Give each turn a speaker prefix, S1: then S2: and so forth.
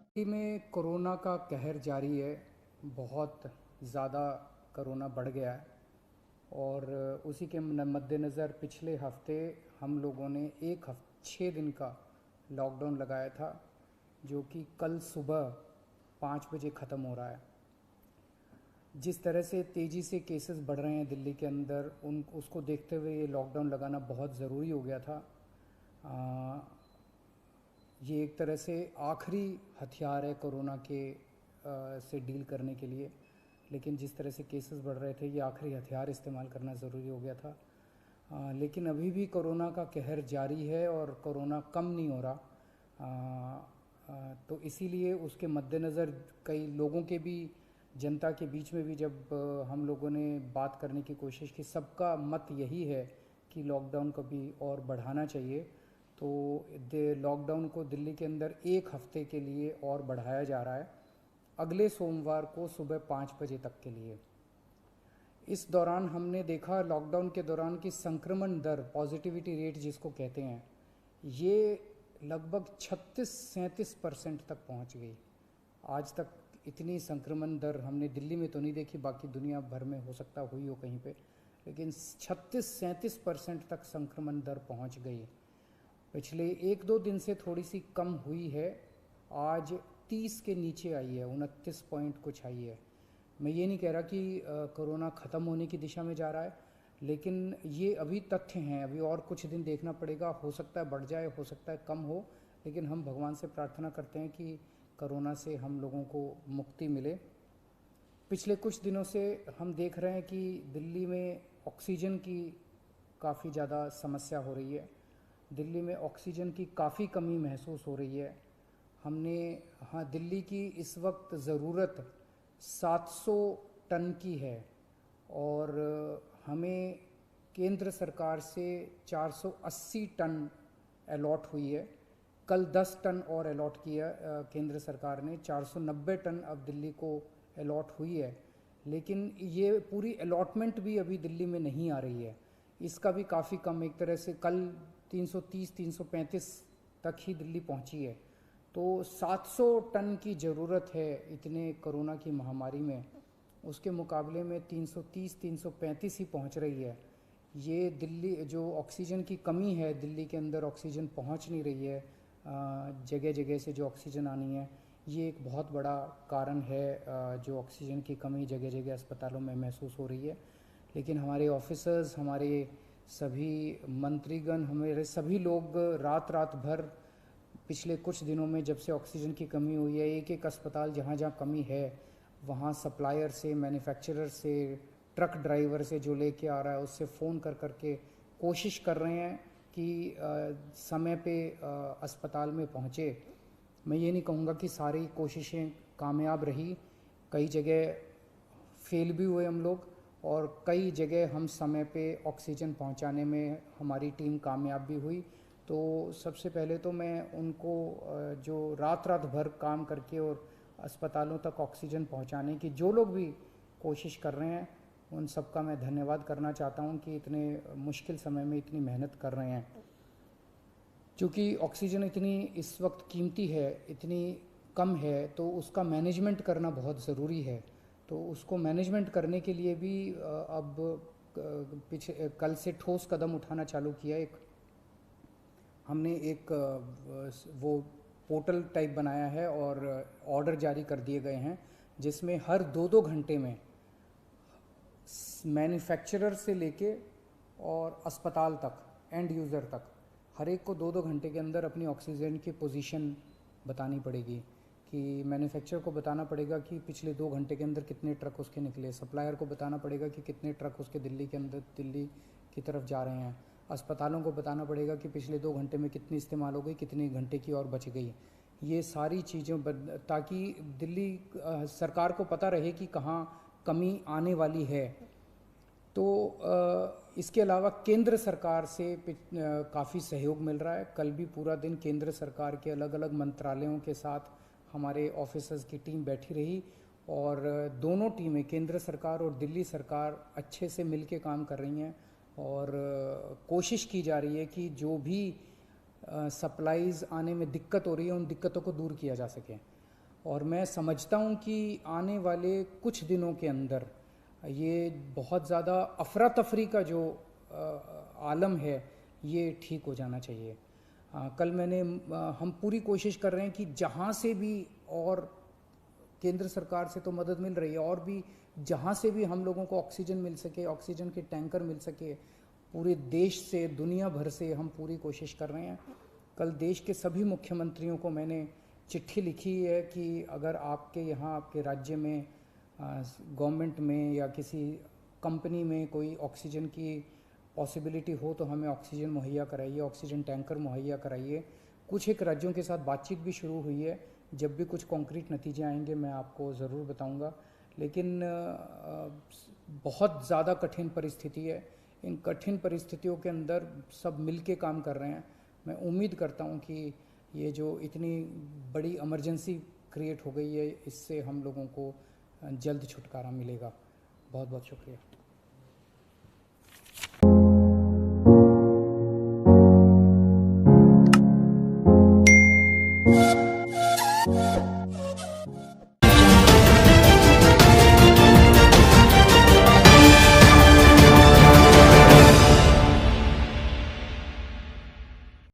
S1: दिल्ली में कोरोना का कहर जारी है। बहुत ज़्यादा कोरोना बढ़ गया है और उसी के मद्देनज़र पिछले हफ्ते हम लोगों ने 6 दिन का लॉकडाउन लगाया था, जो कि कल सुबह 5 बजे ख़त्म हो रहा है। जिस तरह से तेज़ी से केसेस बढ़ रहे हैं दिल्ली के अंदर, उसको देखते हुए ये लॉकडाउन लगाना बहुत ज़रूरी हो गया था। ये एक तरह से आखिरी हथियार है कोरोना के से डील करने के लिए, लेकिन जिस तरह से केसेस बढ़ रहे थे, ये आखिरी हथियार इस्तेमाल करना ज़रूरी हो गया था। लेकिन अभी भी कोरोना का कहर जारी है और कोरोना कम नहीं हो रहा। तो इसीलिए उसके मद्देनज़र कई लोगों के भी, जनता के बीच में भी जब हम लोगों ने बात करने की कोशिश की, सबका मत यही है कि लॉकडाउन को भी और बढ़ाना चाहिए। तो लॉकडाउन को दिल्ली के अंदर 1 हफ्ते के लिए और बढ़ाया जा रहा है, अगले सोमवार को सुबह 5 बजे तक के लिए। इस दौरान हमने देखा, लॉकडाउन के दौरान, की संक्रमण दर, पॉजिटिविटी रेट जिसको कहते हैं, ये लगभग 36-37% तक पहुंच गई। आज तक इतनी संक्रमण दर हमने दिल्ली में तो नहीं देखी, बाकी दुनिया भर में हो सकता हुई हो कहीं पे, लेकिन 36-37% तक संक्रमण दर पहुंच गई। पिछले 1-2 दिन से थोड़ी सी कम हुई है, आज 30 के नीचे आई है, 29 पॉइंट कुछ आई है। मैं ये नहीं कह रहा कि कोरोना ख़त्म होने की दिशा में जा रहा है, लेकिन ये अभी तथ्य हैं। अभी और कुछ दिन देखना पड़ेगा, हो सकता है बढ़ जाए, हो सकता है कम हो, लेकिन हम भगवान से प्रार्थना करते हैं कि कोरोना से हम लोगों को मुक्ति मिले। पिछले कुछ दिनों से हम देख रहे हैं कि दिल्ली में ऑक्सीजन की काफ़ी ज़्यादा समस्या हो रही है। दिल्ली में ऑक्सीजन की काफ़ी कमी महसूस हो रही है। हाँ, दिल्ली की इस वक्त ज़रूरत 700 टन की है और हमें केंद्र सरकार से 480 टन अलॉट हुई है। कल 10 टन और अलॉट किया केंद्र सरकार ने, 490 टन अब दिल्ली को अलॉट हुई है। लेकिन ये पूरी अलॉटमेंट भी अभी दिल्ली में नहीं आ रही है, इसका भी काफ़ी कम, एक तरह से कल 330-335 तक ही दिल्ली पहुंची है। तो 700 टन की ज़रूरत है इतने कोरोना की महामारी में, उसके मुकाबले में 330-335 ही पहुंच रही है। ये दिल्ली जो ऑक्सीजन की कमी है, दिल्ली के अंदर ऑक्सीजन पहुंच नहीं रही है, जगह जगह से जो ऑक्सीजन आनी है, ये एक बहुत बड़ा कारण है जो ऑक्सीजन की कमी जगह जगह अस्पतालों में महसूस हो रही है। लेकिन हमारे ऑफिसर्स, हमारे सभी मंत्रीगण, हमारे सभी लोग रात रात भर पिछले कुछ दिनों में, जब से ऑक्सीजन की कमी हुई है, एक एक अस्पताल जहाँ जहाँ कमी है वहाँ सप्लायर से, मैन्युफैक्चरर से, ट्रक ड्राइवर से जो लेके आ रहा है उससे फ़ोन कर करके कोशिश कर रहे हैं कि समय पे अस्पताल में पहुँचे। मैं ये नहीं कहूँगा कि सारी कोशिशें कामयाब रही, कई जगह फेल भी हुए हम लोग, और कई जगह हम समय पे ऑक्सीजन पहुंचाने में हमारी टीम कामयाब भी हुई। तो सबसे पहले तो मैं उनको जो रात रात भर काम करके और अस्पतालों तक ऑक्सीजन पहुंचाने की जो लोग भी कोशिश कर रहे हैं, उन सबका मैं धन्यवाद करना चाहता हूं कि इतने मुश्किल समय में इतनी मेहनत कर रहे हैं। क्योंकि ऑक्सीजन इतनी इस वक्त कीमती है, इतनी कम है, तो उसका मैनेजमेंट करना बहुत ज़रूरी है। तो उसको मैनेजमेंट करने के लिए भी अब कल से ठोस कदम उठाना चालू किया। हमने एक वो पोर्टल टाइप बनाया है और ऑर्डर जारी कर दिए गए हैं, जिसमें हर 2-2 घंटे में मैन्युफैक्चरर से लेके और अस्पताल तक, एंड यूज़र तक, हर एक को 2-2 घंटे के अंदर अपनी ऑक्सीजन की पोजीशन बतानी पड़ेगी। कि मैन्युफैक्चरर को बताना पड़ेगा कि पिछले 2 घंटे के अंदर कितने ट्रक उसके निकले, सप्लायर को बताना पड़ेगा कि कितने ट्रक उसके दिल्ली की तरफ जा रहे हैं, अस्पतालों को बताना पड़ेगा कि पिछले 2 घंटे में कितनी इस्तेमाल हो गई, कितने घंटे की और बच गई। ये सारी चीज़ें ताकि दिल्ली सरकार को पता रहे कि कहाँ कमी आने वाली है। तो इसके अलावा केंद्र सरकार से काफ़ी सहयोग मिल रहा है। कल भी पूरा दिन केंद्र सरकार के अलग अलग मंत्रालयों के साथ हमारे ऑफिसर्स की टीम बैठी रही, और दोनों टीमें, केंद्र सरकार और दिल्ली सरकार, अच्छे से मिल के काम कर रही हैं। और कोशिश की जा रही है कि जो भी सप्लाईज़ आने में दिक्कत हो रही है, उन दिक्कतों को दूर किया जा सके। और मैं समझता हूँ कि आने वाले कुछ दिनों के अंदर ये बहुत ज़्यादा अफरा तफरी का जो आलम है ये ठीक हो जाना चाहिए। कल हम पूरी कोशिश कर रहे हैं कि जहाँ से भी, और केंद्र सरकार से तो मदद मिल रही है, और भी जहाँ से भी हम लोगों को ऑक्सीजन मिल सके, ऑक्सीजन के टैंकर मिल सके, पूरे देश से, दुनिया भर से हम पूरी कोशिश कर रहे हैं। कल देश के सभी मुख्यमंत्रियों को मैंने चिट्ठी लिखी है कि अगर आपके यहाँ, आपके राज्य में, गवर्नमेंट में या किसी कंपनी में कोई ऑक्सीजन की पॉसिबिलिटी हो तो हमें ऑक्सीजन मुहैया कराइए, ऑक्सीजन टैंकर मुहैया कराइए। कुछ एक राज्यों के साथ बातचीत भी शुरू हुई है। जब भी कुछ कॉन्क्रीट नतीजे आएंगे मैं आपको ज़रूर बताऊंगा। लेकिन बहुत ज़्यादा कठिन परिस्थिति है। इन कठिन परिस्थितियों के अंदर सब मिलके काम कर रहे हैं। मैं उम्मीद करता हूं कि ये जो इतनी बड़ी इमरजेंसी क्रिएट हो गई है, इससे हम लोगों को जल्द छुटकारा मिलेगा। बहुत बहुत शुक्रिया।